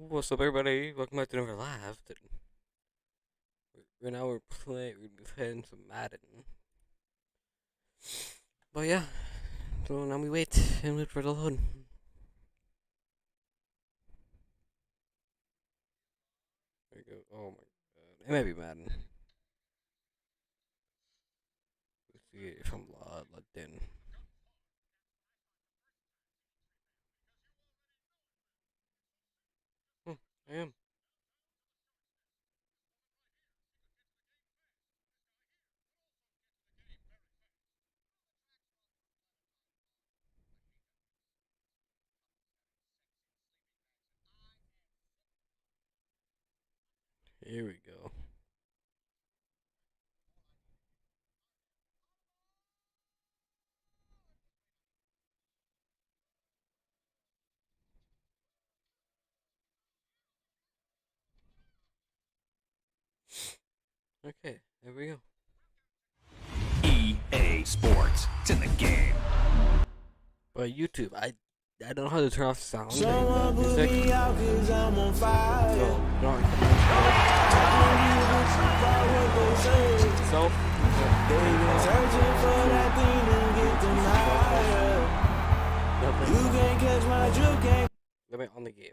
What's up, everybody? Welcome back to another live. Right now we're playing some Madden. But yeah, so now we wait for the load. There you go. Oh my god, it might be Madden. Let's see if I'm logged in. I am. Here we go. Okay, there we go. EA Sports. It's in the game. But YouTube, I don't know how to turn off sound. Someone put me out 'cause I'm on fire. So, They been searching for that thing to get them higher. You can't catch my drift, can't. let me on the game.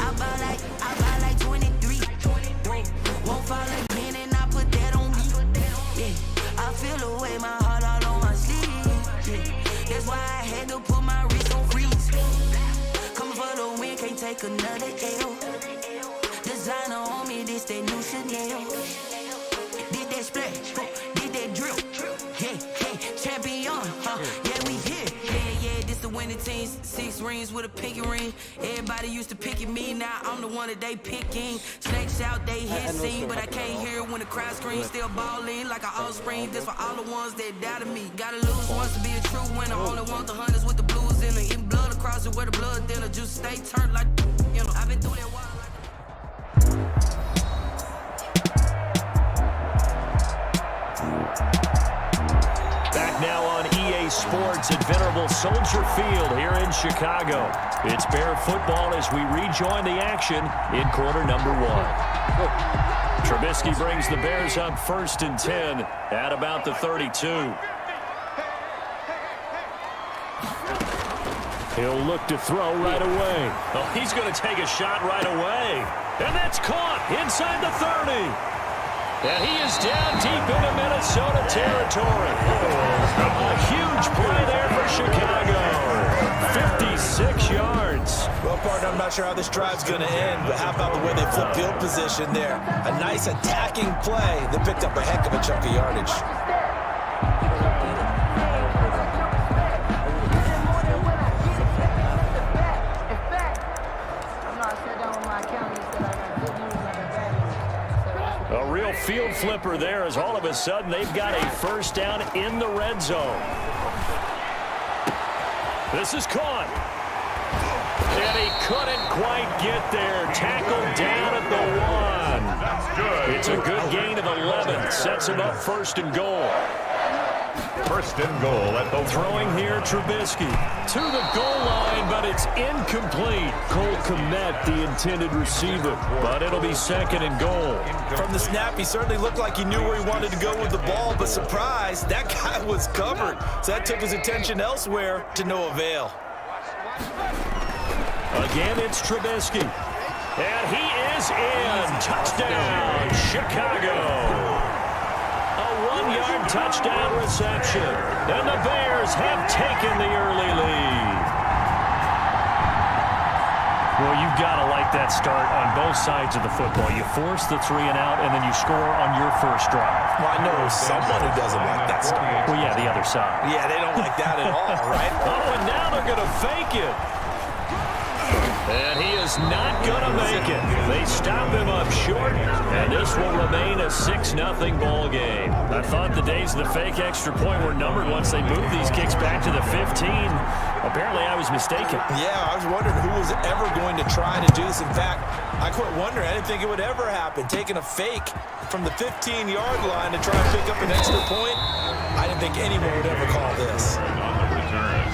I buy like 23. Won't fall again and I put that on me. Yeah, I feel away my heart all on my sleeve. Yeah, that's why I had to put my wrist on freeze. Coming for the win, can't take another L. Designer on me, this that new Chanel. Did that splash, did that drill. Yeah, champion, yeah, we here. Yeah, this the winning team. 6 rings with a pinky ring. Everybody used to picking me, now I'm the one that they picking. Snakes out, they hit scene, but I can't hear when the crowd screams. Still balling like an offspring. This for all the ones that doubted me. Gotta lose once to be a true winner. Only want the hunters with the blues in it. Eating blood across it where the blood thinner. Juice stay turned like, you know. I've been through that water like. Back now on EA Sports at Venerable Soldier Field here in Chicago. It's Bear football as we rejoin the action in quarter number 1. Trubisky brings the Bears up 1st and 10 at about the 32. He'll look to throw right away. Oh, he's going to take a shot right away. And that's caught inside the 30. And he is down deep into Minnesota territory. A huge play there for Chicago. 56 yards. Well, partner, I'm not sure how this drive's going to end, but how about the way they flip field position there? A nice attacking play that picked up a heck of a chunk of yardage. A real field flipper there as all of a sudden they've got a first down in the red zone. This is caught. And he couldn't quite get there. Tackled down at the 1. It's a good gain of 11. Sets him up 1st and goal. 1st and goal at the Throwing here, Trubisky to the goal line, but it's incomplete. Cole Kmet, the intended receiver, but it'll be 2nd and goal. From the snap, he certainly looked like he knew where he wanted to go with the ball, but surprise, that guy was covered. So that took his attention elsewhere to no avail. Again, it's Trubisky. And he is in. Touchdown, Chicago. A 1-yard touchdown reception. And the Bears have taken the early lead. Well, you've got to like that start on both sides of the football. You force the 3 and out, and then you score on your first drive. Well, I know someone who doesn't like that start. Well, yeah, the other side. Yeah, they don't like that at all, right? Oh, and now they're going to fake it. And he is is not going to make it. They stop him up short, and this will remain a 6-0 ball game. I thought the days of the fake extra point were numbered once they moved these kicks back to the 15. Apparently, I was mistaken. Yeah, I was wondering who was ever going to try to do this. In fact, I quit wondering. I didn't think it would ever happen. Taking a fake from the 15-yard line to try and pick up an extra point, I didn't think anyone would ever call this. On the return,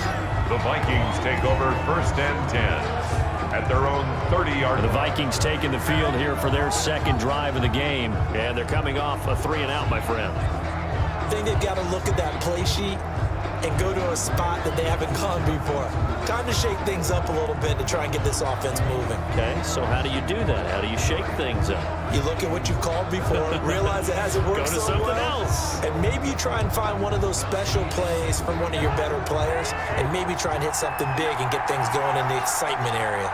the Vikings take over 1st and 10 at their own 30-yard. The Vikings taking the field here for their second drive of the game, and they're coming off a 3-and-out, my friend. I think they've got to look at that play sheet and go to a spot that they haven't gone before. Time to shake things up a little bit to try and get this offense moving. Okay, so how do you do that? How do you shake things up? You look at what you've called before, realize it hasn't worked Go to so something well, else. and maybe you try and find one of those special plays from one of your better players, and maybe try and hit something big and get things going in the excitement area.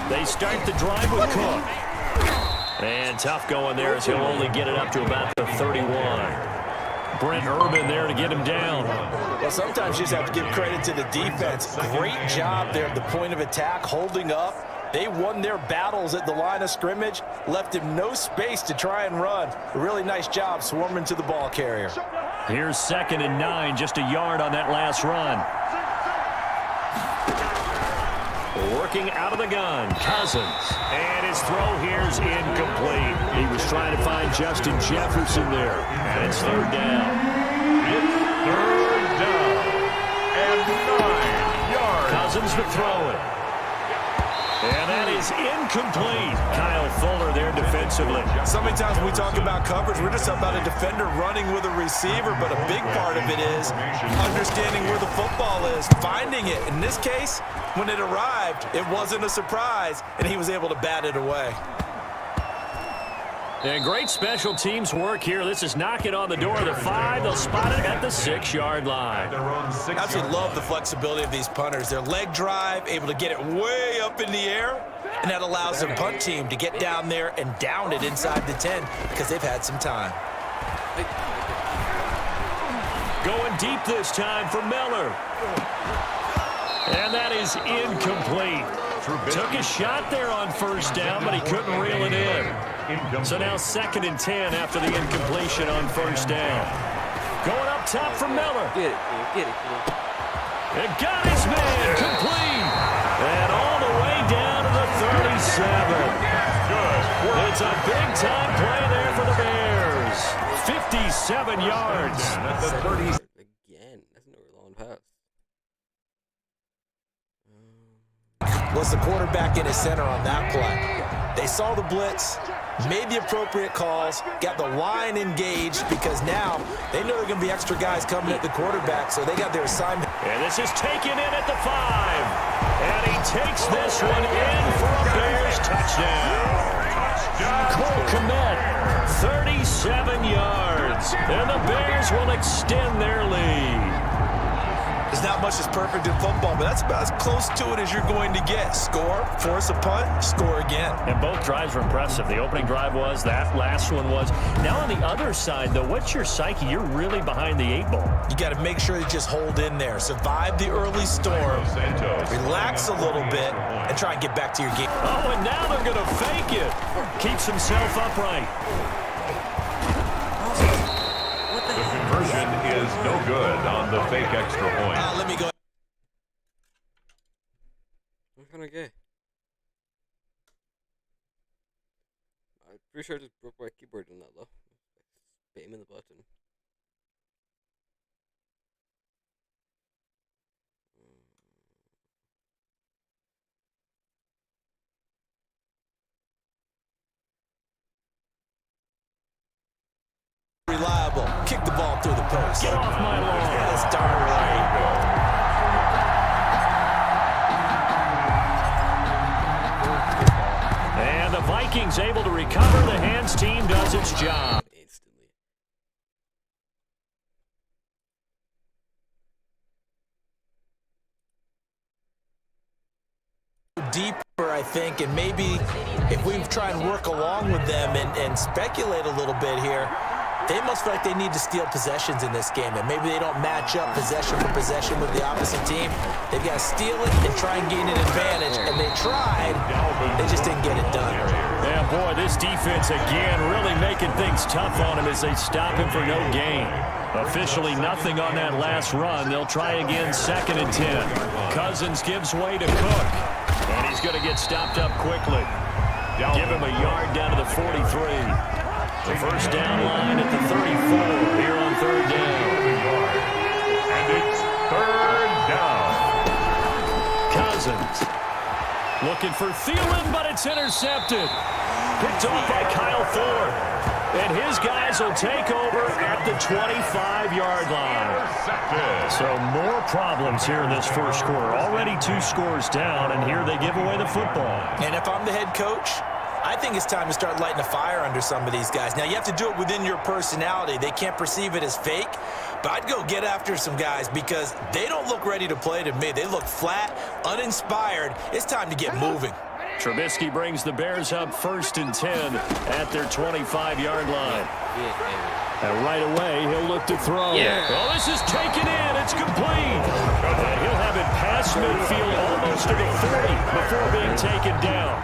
They start the drive with Cook. And tough going there as he'll only get it up to about the 31. Brent Urban there to get him down. Well, sometimes you just have to give credit to the defense. Great job there at the point of attack, holding up. They won their battles at the line of scrimmage, left him no space to try and run. A really nice job swarming to the ball carrier. Here's 2nd and 9, just a yard on that last run. Working out of the gun, Cousins. And his throw here's incomplete. He was trying to find Justin Jefferson there. And it's 3rd down. It's 3rd down and 9 yards. Cousins to throw it. And that is incomplete. Kyle Fuller there defensively. So many times when we talk about coverage, we're just about a defender running with a receiver, but a big part of it is understanding where the football is, finding it. In this case, when it arrived, it wasn't a surprise, and he was able to bat it away. And great special teams work here. This is knocking on the door of the 5. They'll spot it at the 6-yard line. I absolutely love the flexibility of these punters. Their leg drive, able to get it way up in the air, and that allows their punt team to get down there and down it inside the 10 because they've had some time. Going deep this time for Miller. And that is incomplete. Took a shot there on 1st down, but he couldn't reel it in. So now 2nd and 10 after the incompletion on 1st down. Going up top for Miller. Get it, kid. Get it, kid. And got his man complete. And all the way down to the 37. It's a big-time play there for the Bears. 57 yards. Again, that's another long pass. Was the quarterback in his center on that play. They saw the blitz, made the appropriate calls, got the line engaged because now they know there are going to be extra guys coming at the quarterback, so they got their assignment. And this is taken in at the 5. And he takes this one in for a Bears touchdown. Cole Kmet, 37 yards. And the Bears will extend their lead. There's not much that's perfect in football, but that's about as close to it as you're going to get. Score, force a punt, score again. And both drives were impressive. The opening drive was, that last one was. Now on the other side, though, what's your psyche? You're really behind the 8 ball. You got to make sure you just hold in there. Survive the early storm, relax a little bit, and try and get back to your game. Oh, and now they're going to fake it. Keeps himself upright. The conversion is no good on the fake extra point. Let me go. I'm kind of gay. I'm pretty sure I just broke my keyboard in that, though. Spam in the button. Reliable. Kick the ball through the post. Get off my lawn. That's darn right. And the Vikings able to recover. The hands team does its job. Instantly. Deeper, I think, and maybe if we try and work along with them and speculate a little bit here, they must feel like they need to steal possessions in this game, and maybe they don't match up possession for possession with the opposite team. They've got to steal it and try and gain an advantage tried. They just didn't get it done. Yeah, boy, this defense again really making things tough on him as they stop him for no gain. Officially nothing on that last run. They'll try again 2nd and 10. Cousins gives way to Cook. And he's going to get stopped up quickly. Give him a yard down to the 43. The first down line at the 34 here on 3rd down. And it's 3rd down. Cousins looking for Thielen, but it's intercepted. Picked off by Kyle Ford. And his guys will take over at the 25-yard line. So more problems here in this first quarter. Already 2 scores down, and here they give away the football. And if I'm the head coach, I think it's time to start lighting a fire under some of these guys. Now, you have to do it within your personality. They can't perceive it as fake. But I'd go get after some guys because they don't look ready to play to me. They look flat, uninspired. It's time to get moving. Trubisky brings the Bears up 1st and 10 at their 25-yard line. And right away, he'll look to throw. Well, this is taken in. It's complete. And he'll have it past midfield almost to the 30 before being taken down.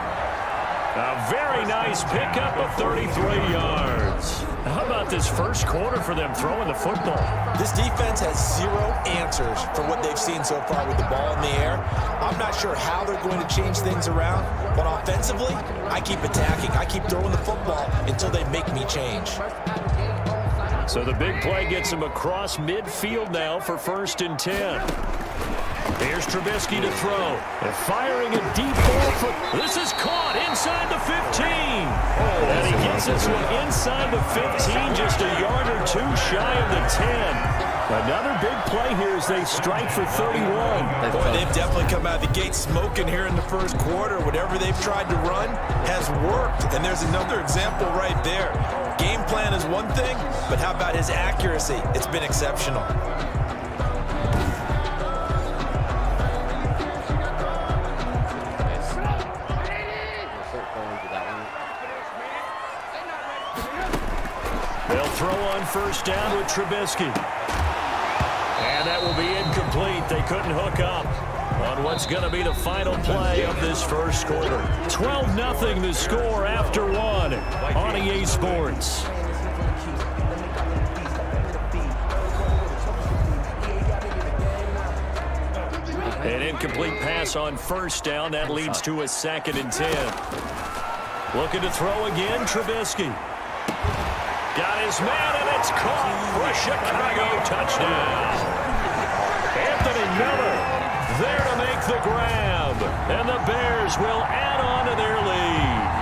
A very nice pickup of 33 yards. How about this first quarter for them throwing the football? This defense has 0 answers for what they've seen so far with the ball in the air. I'm not sure how they're going to change things around, but offensively, I keep attacking. I keep throwing the football until they make me change. So the big play gets him across midfield now for 1st and 10. Here's Trubisky to throw. They're firing a deep ball. This is caught inside the 15. And he gets this one inside the 15, just a yard or 2 shy of the 10. Another big play here as they strike for 31. Boy, they've definitely come out of the gate smoking here in the first quarter. Whatever they've tried to run has worked. And there's another example right there. Game plan is one thing, but how about his accuracy? It's been exceptional. They'll throw on 1st down with Trubisky. And that will be incomplete. They couldn't hook up on what's going to be the final play of this first quarter. 12-0 the score after 1 on EA Sports. An incomplete pass on 1st down. That leads to a 2nd and 10. Looking to throw again, Trubisky. Got his man, and it's caught for a Chicago touchdown. Anthony Miller there to make the grab. And the Bears will add on to their lead.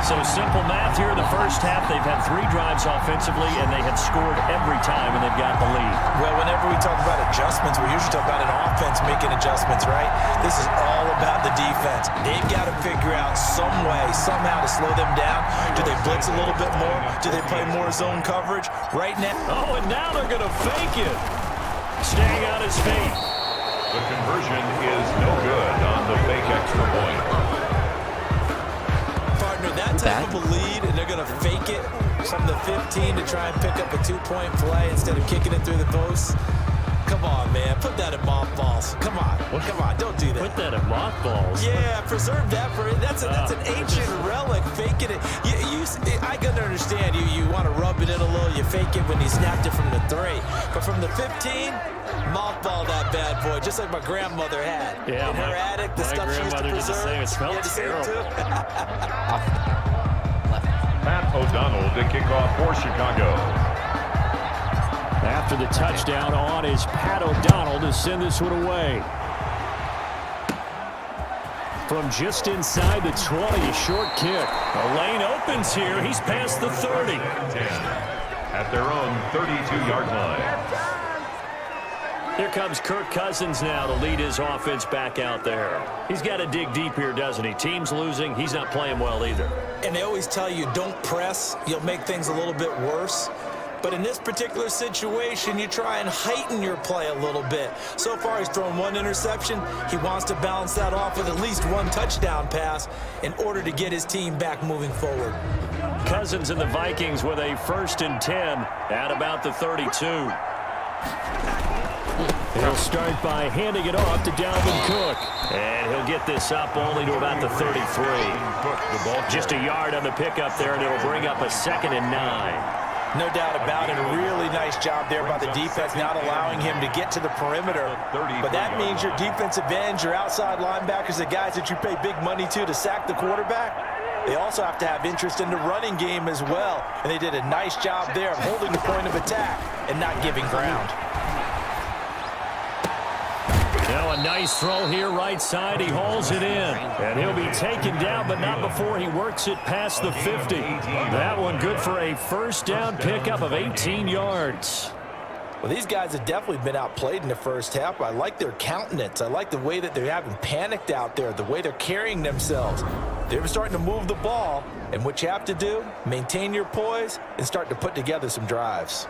So simple math here in the first half. They've had 3 drives offensively, and they have scored every time, and they've got the lead. Well, whenever we talk about adjustments, we usually talk about an offense making adjustments, right? This is all about the defense. They've got to figure out some way, somehow to slow them down. Do they blitz a little bit more? Do they play more zone coverage? Right now. Oh, and now they're going to fake it. Staying on his feet. The conversion is no good on the fake extra point. That type of a lead, and they're going to fake it from the 15 to try and pick up a 2-point play instead of kicking it through the post. Come on, man. Put that in mothballs. Come on. Come on. Don't do that. Put that in mothballs? Yeah, preserve that for it. That's an ancient relic. Faking it. I can understand you want to rub it in a little. You fake it when you snapped it from the 3. But from the 15, mothball that bad boy, just like my grandmother had. Yeah, in her attic, the stuff she used to preserve. It smells terrible. Matt O'Donnell to kick off for Chicago. After the touchdown on is Pat O'Donnell to send this one away. From just inside the 20, a short kick. A lane opens here. He's past the 30. At their own 32-yard line. Here comes Kirk Cousins now to lead his offense back out there. He's got to dig deep here, doesn't he? Team's losing. He's not playing well either. And they always tell you, don't press. You'll make things a little bit worse. But in this particular situation, you try and heighten your play a little bit. So far, he's thrown 1 interception. He wants to balance that off with at least 1 touchdown pass in order to get his team back moving forward. Cousins and the Vikings with a 1st and 10 at about the 32. He'll start by handing it off to Dalvin Cook. And he'll get this up only to about the 33. Just a yard on the pickup there, and it'll bring up a 2nd and 9. No doubt about it. A really nice job there by the defense, not allowing him to get to the perimeter. But that means your defensive ends, your outside linebackers, the guys that you pay big money to sack the quarterback, they also have to have interest in the running game as well. And they did a nice job there of holding the point of attack and not giving ground. Now a nice throw here right side. He hauls it in. And he'll be taken down, but not before he works it past the 50. That one good for a first down pickup of 18 yards. Well, these guys have definitely been outplayed in the first half. I like their countenance. I like the way that they haven't panicked out there, the way they're carrying themselves. They're starting to move the ball, and what you have to do, maintain your poise and start to put together some drives.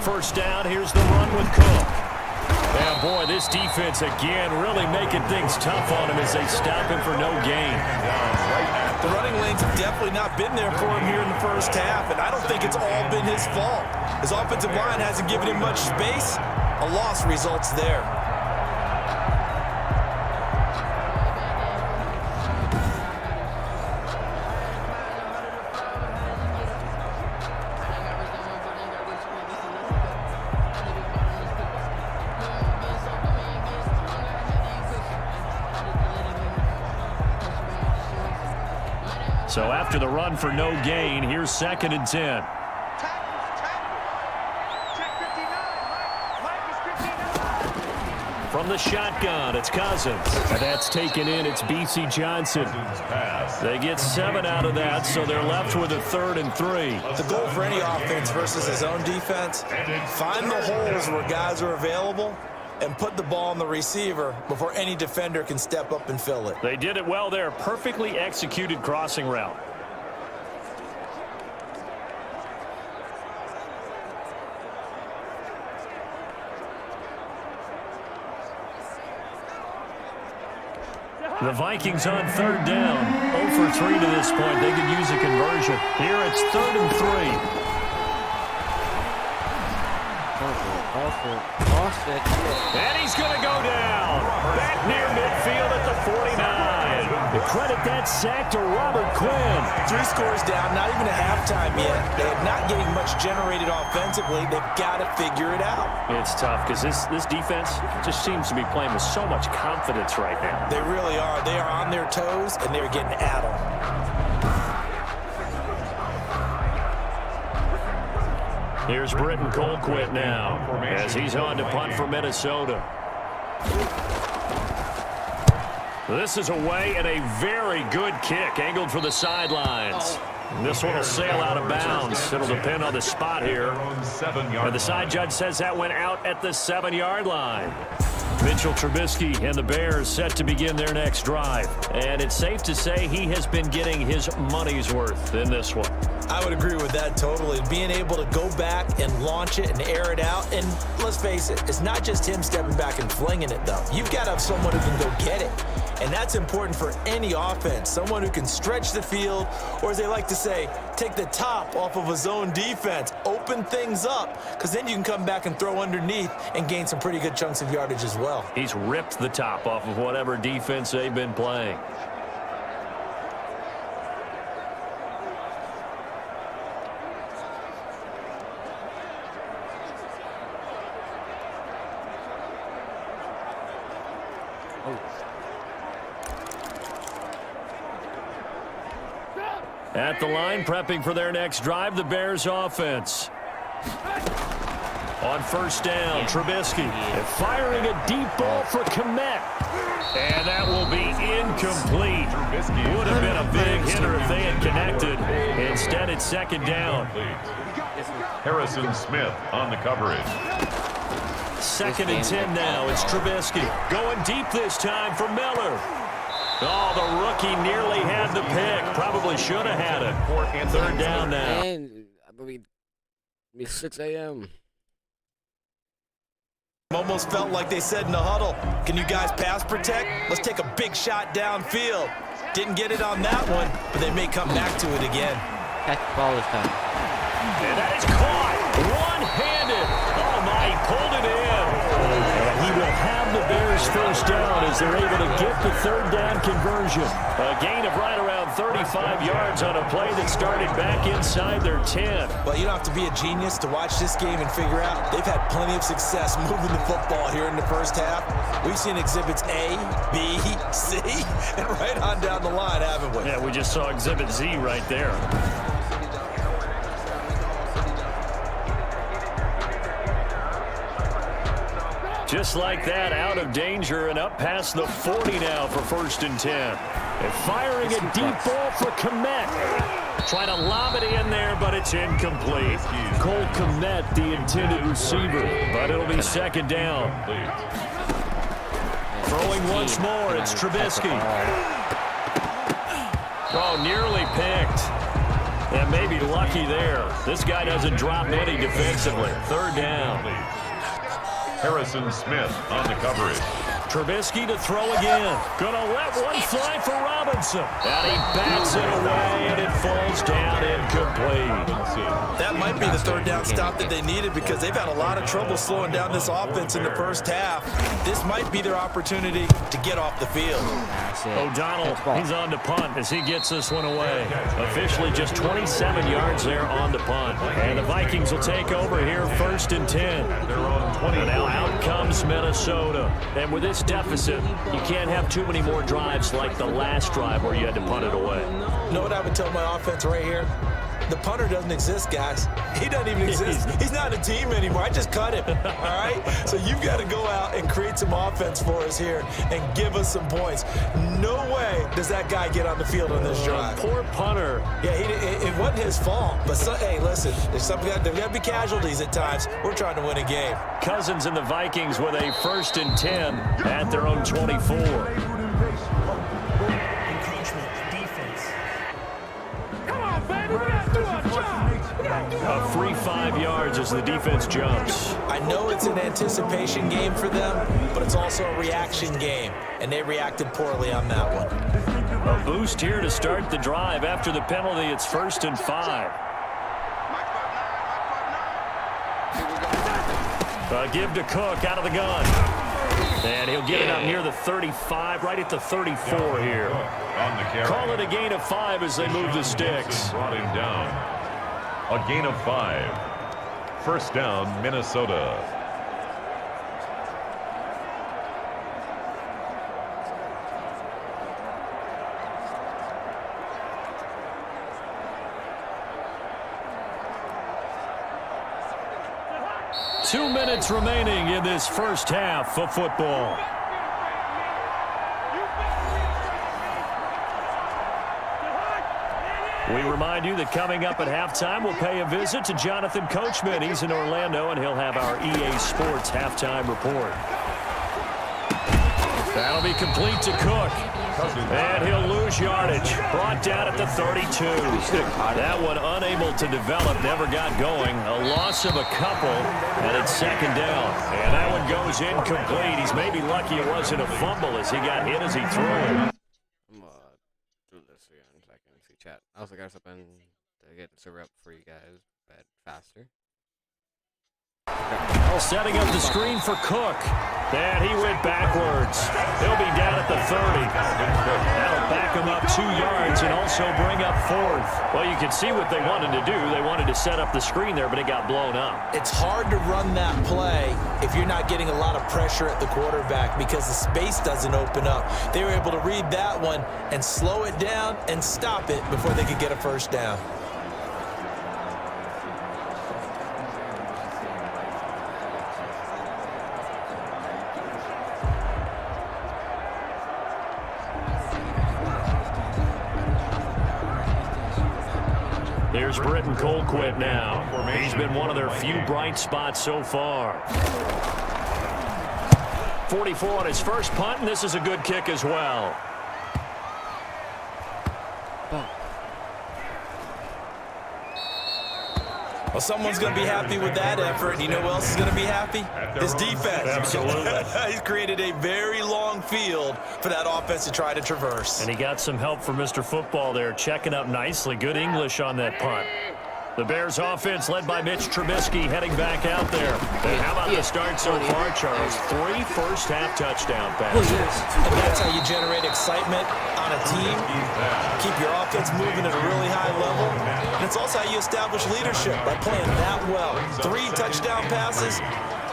First down, here's the run with Cook. And boy, this defense again really making things tough on him as they stop him for no gain. The running lanes have definitely not been there for him here in the first half, and I don't think it's all been his fault. His offensive line hasn't given him much space. A loss results there. So after the run for no gain, here's 2nd and 10. From the shotgun, it's Cousins. And that's taken in. It's B.C. Johnson. They get 7 out of that, so they're left with a 3rd and 3. The goal for any offense versus his own defense, find the holes where guys are available and put the ball on the receiver before any defender can step up and fill it. They did it well there. Perfectly executed crossing route. The Vikings on 3rd down. 0 for 3 to this point. They could use a conversion. Here it's 3rd and 3. And he's going to go down. Back near midfield at the 49. The credit that sack to Robert Quinn. 3 scores down, not even a halftime yet. They're not getting much generated offensively. They've got to figure it out. It's tough because this defense just seems to be playing with so much confidence right now. They really are. They are on their toes, and they're getting at them. Here's Britton Colquitt now as he's on to punt for Minnesota. This is away and a very good kick angled for the sidelines. This one will sail out of bounds. It'll depend on the spot here. And the side judge says that went out at the 7-yard line. Mitchell Trubisky and the Bears set to begin their next drive. And it's safe to say he has been getting his money's worth in this one. I would agree with that totally. Being able to go back and launch it and air it out. And let's face it, it's not just him stepping back and flinging it, though. You've got to have someone who can go get it. And that's important for any offense. Someone who can stretch the field, or as they like to say, take the top off of a zone defense. Open things up, because then you can come back and throw underneath and gain some pretty good chunks of yardage as well. He's ripped the top off of whatever defense they've been playing. At the line, prepping for their next drive, the Bears offense. On first down, Trubisky firing a deep ball for Kmet. And that will be incomplete. Would have been a big hitter if they had connected. Instead, it's second down. Harrison Smith on the coverage. 2nd and 10 now. It's Trubisky going deep this time for Miller. Oh, the rookie nearly had the pick. Probably should have had it. 3rd down now. And I believe it's 6 a.m. Almost felt like they said in the huddle, can you guys pass protect? Let's take a big shot downfield. Didn't get it on that one, but they may come back to it again. Catch the ball this time. And that is caught. One-handed. Oh, my, he pulled it in. And he will have the Bears first down as they're able to get the 3rd down conversion. A gain of right around 35 yards on a play that started back inside their 10. Well, you don't have to be a genius to watch this game and figure out they've had plenty of success moving the football here in the first half. We've seen exhibits A, B, C, and right on down the line, haven't we? Yeah, we just saw exhibit Z right there. Just like that, out of danger and up past the 40 now for 1st and 10. And firing a deep ball for Kmet. Trying to lob it in there, but it's incomplete. Cole Kmet, the intended receiver, but it'll be 2nd down. Throwing once more, it's Trubisky. Oh, nearly picked. And maybe lucky there. This guy doesn't drop any defensively. 3rd down. Harrison Smith on the coverage. Trubisky to throw again. Gonna let one fly for Robinson. And he bats it away, and it falls down incomplete. That might be the 3rd down stop that they needed because they've had a lot of trouble slowing down this offense in the first half. This might be their opportunity to get off the field. O'Donnell, he's on to punt as he gets this one away. Officially just 27 yards there on the punt. And the Vikings will take over here 1st and 10. And now out comes Minnesota. And with this deficit, you can't have too many more drives like the last drive where you had to punt it away. You know what I would tell my offense right here? The punter doesn't exist, guys. He doesn't even exist. He's not a team anymore. I just cut him, all right? So you've got to go out and create some offense for us here and give us some points. No way does that guy get on the field on this drive. Poor punter. Yeah, it wasn't his fault. But, hey, listen, there's got to be casualties at times. We're trying to win a game. Cousins and the Vikings with a 1st and 10 at their own 24. A free 5 yards as the defense jumps. I know it's an anticipation game for them, but it's also a reaction game, and they reacted poorly on that one. A boost here to start the drive. After the penalty, it's 1st and 5. Give to Cook out of the gun. And he'll get it up near the 35, right at the 34 here. Call it a gain of 5 as they move the sticks. Brought him down. A gain of 5. 1st down, Minnesota. Two minutes remaining in this first half of football. We remind you that coming up at halftime, we'll pay a visit to Jonathan Coachman. He's in Orlando, and he'll have our EA Sports halftime report. That'll be complete to Cook. And he'll lose yardage. Brought down at the 32. That one unable to develop, never got going. A loss of a couple, and it's 2nd down. And that one goes incomplete. He's maybe lucky it wasn't a fumble as he got hit as he threw it. I'm do this again so I can see chat. I also got something to get the server up for you guys, but faster. Setting up the screen for Cook. And he went backwards. He'll be down at the 30. That'll back him up 2 yards and also bring up 4th. Well, you can see what they wanted to do. They wanted to set up the screen there, but it got blown up. It's hard to run that play if you're not getting a lot of pressure at the quarterback because the space doesn't open up. They were able to read that one and slow it down and stop it before they could get a 1st down. Here's Britton Colquitt now. He's been one of their few bright spots so far. 44 on his first punt, and this is a good kick as well. Well, someone's going to be happy with that effort. And you know who else is going to be happy? His defense. Absolutely. He's created a very long field for that offense to try to traverse. And he got some help from Mr. Football there, checking up nicely. Good English on that punt. The Bears offense led by Mitch Trubisky heading back out there. And how about the start so far, Charles? 3 first-half touchdown passes. And that's how you generate excitement on a team. Keep your offense moving at a really high level. And it's also how you establish leadership by playing that well. 3 touchdown passes.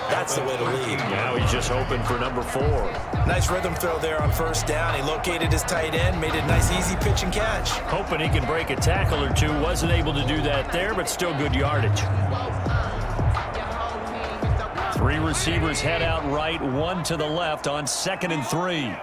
That's the way to lead. Now he's just hoping for number 4. Nice rhythm throw there on first down. He located his tight end, made it a nice, easy pitch and catch. Hoping he can break a tackle or two. Wasn't able to do that there, but still good yardage. 3 receivers head out right, 1 to the left on 2nd and 3.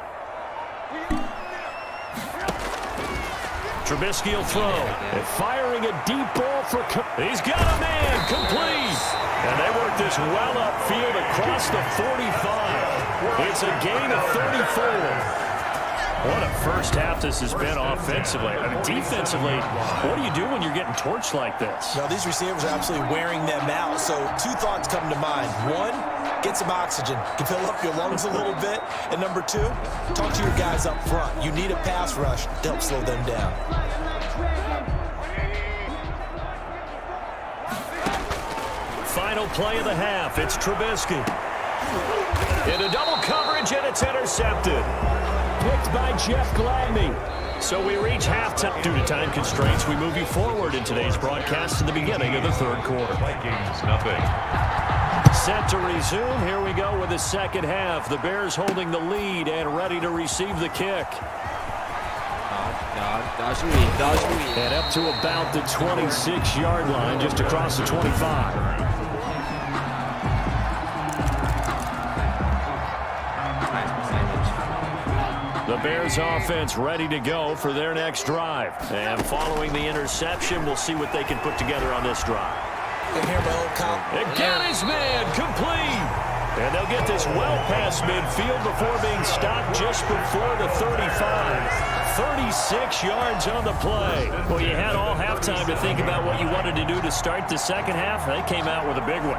Trubisky will throw. And firing a deep ball for... He's got a man. Complete. And they work this well upfield across the 45. It's a gain of 34. What a first half this has been offensively. I mean, defensively, what do you do when you're getting torched like this? Now, these receivers are absolutely wearing them out. So 2 thoughts come to mind. 1, get some oxygen. You fill up your lungs a little bit. And number 2, talk to your guys up front. You need a pass rush to help slow them down. Final play of the half. It's Trubisky. Into double coverage, and it's intercepted. Picked by Jeff Gladney. So we reach halftime. Due to time constraints, we move you forward in today's broadcast to the beginning of the 3rd quarter. Vikings, nothing. Set to resume. Here we go with the second half. The Bears holding the lead and ready to receive the kick. Dodge me. And up to about the 26-yard line, just across the 25. The Bears offense ready to go for their next drive. And following the interception, we'll see what they can put together on this drive. It got his man complete. And they'll get this well past midfield before being stopped just before the 35. 36 yards on the play. Well, you had all halftime to think about what you wanted to do to start the second half. They came out with a big one.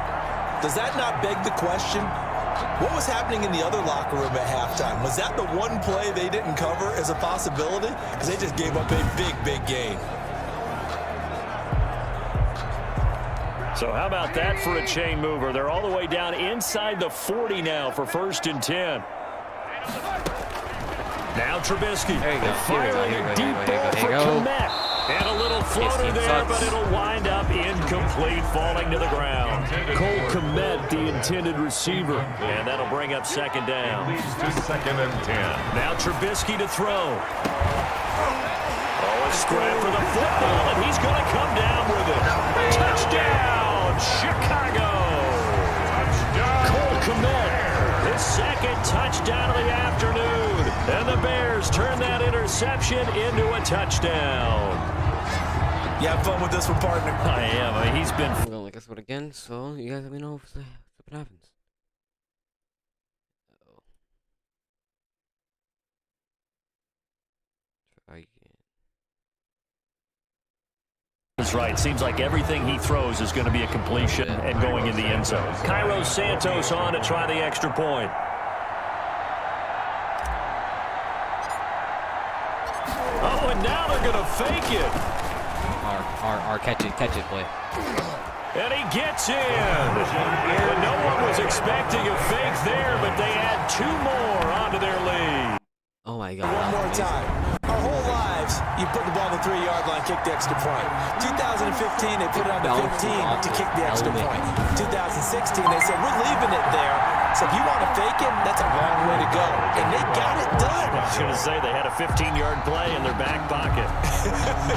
Does that not beg the question? What was happening in the other locker room at halftime? Was that the one play they didn't cover as a possibility? Because they just gave up a big gain. So how about that for a chain mover? They're all the way down inside the 40 now for 1st and 10. Now Trubisky firing a deep ball for Komet. And a little floater there, but it'll wind up incomplete, falling to the ground. Cole Komet, the intended receiver. And that'll bring up 2nd down. Leads to 2nd and 10. Now Trubisky to throw. Oh, a scramble for the football, and he's going to come down with it. Touchdown, Chicago. Touchdown. Cole Komet, his 2nd touchdown of the afternoon. And the Bears turn that interception into a touchdown. You have fun with this one, partner? I am. I mean, he's been... I'm going like this one again, so you guys let me know if something happens. Uh-oh. Try again. That's right. Seems like everything he throws is going to be a completion and going in the end zone. Cairo Santos on to try the extra point. Oh, and now they're going to fake it. Our catch it, play. And he gets in. And no one was expecting a fake there, but they add 2 more onto their lead. Oh my God. One more time. Our whole lives, you put the ball on the 3-yard line, kick the extra point. 2015, they put it on the 15 to kick the extra point. 2016, they said, we're leaving it there. So if you want to fake it, that's a long way to go. And they got it done. I was going to say they had a 15-yard play in their back pocket.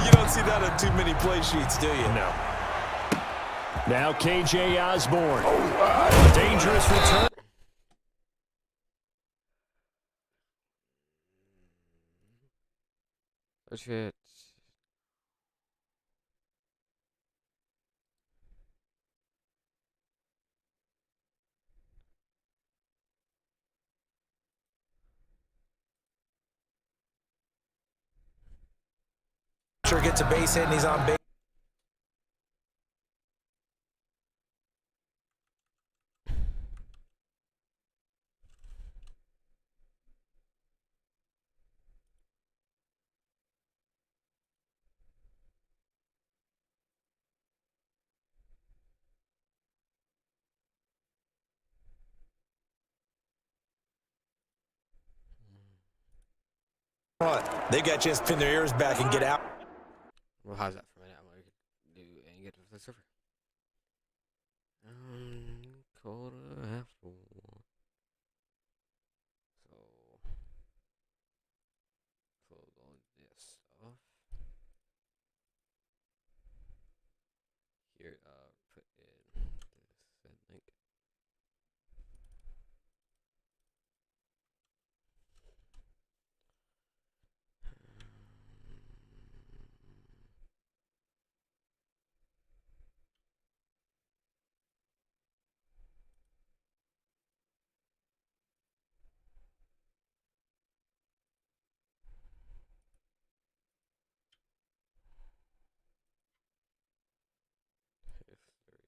You don't see that on too many play sheets, do you? No. Now K.J. Osborne. Dangerous return. Oh shit. Sure gets a base hit and he's on base. They got a chance to pin their ears back and get out. Well, how's that for a minute? I'm gonna do and get to the server. Quarter after 1. So close all this stuff. Here, put in this said link. History.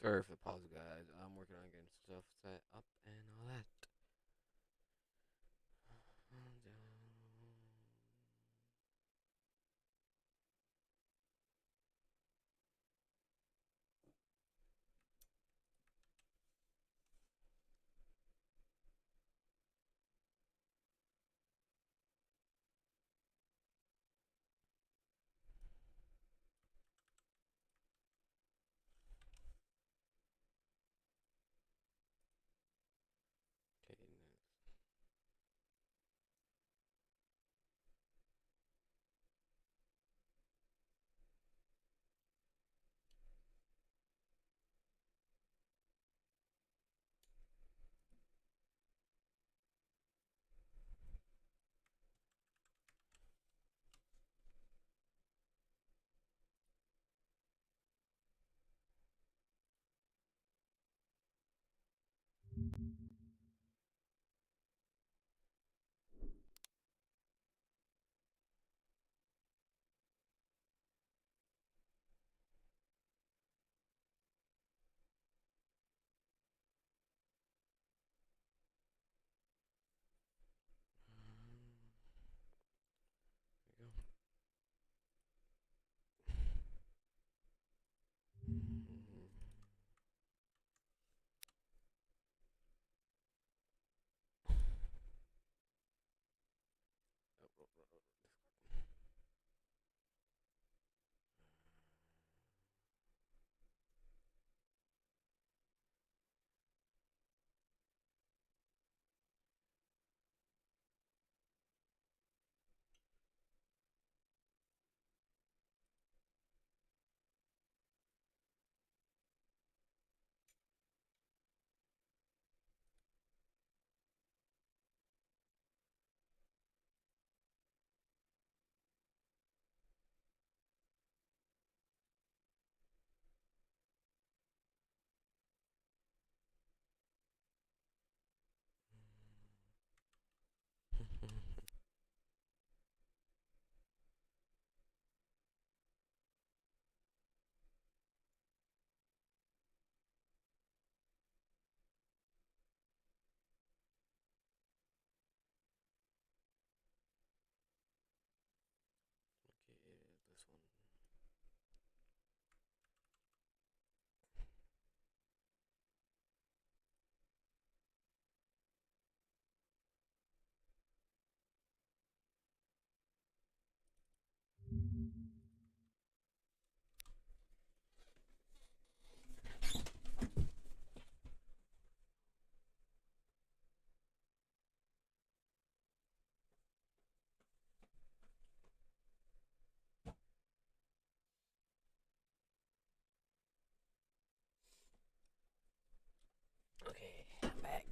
Sorry for the pause, guys. I'm working on getting stuff set up and all that.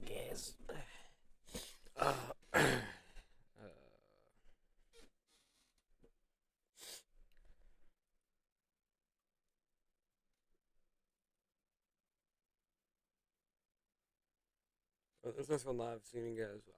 guess. This is from live seeing you guys